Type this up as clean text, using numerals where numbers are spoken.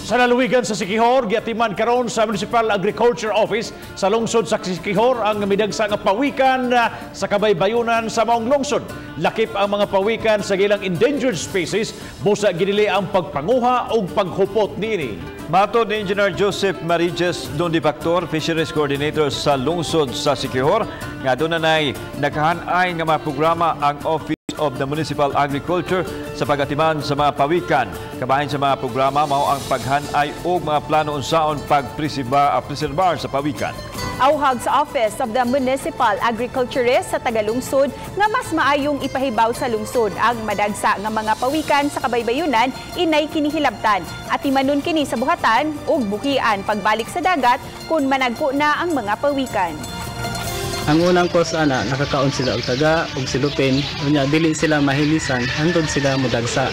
Sa lalawigan sa Siquijor, gi-atiman karon sa Municipal Agriculture Office sa lungsod sa Siquijor ang midagsa nga pawikan sa kabaybayonan sa maong lungsod. Lakip ang mga pawikan sa gilang endangered species, busa ginili ang pagpanguha o paghupot niini. Matod ni Engineer Joseph Marijes Dondibactor, Fisheries Coordinator sa lungsod sa Siquijor, nga doon na nakahanay nga mga programa ang Office of the Municipal Agriculture sa pag-atiman sa mga pawikan. Kabahin sa mga programa mao ang paghanay o mga plano unsaon pag-preserbar sa pawikan. Auhag sa Office of the Municipal Agriculturist sa Tagalungsod nga mas maayong ipahibaw sa lungsod ang madagsa nga mga pawikan sa kabaybayunan inay kinihilabtan at imanon kini sa buhatan ug Buhian pagbalik sa dagat kung managko na ang mga pawikan. Ang unang cause nakakaon sila og taga og silupin, unya dili sila mahilisan hangtod sila modagsa.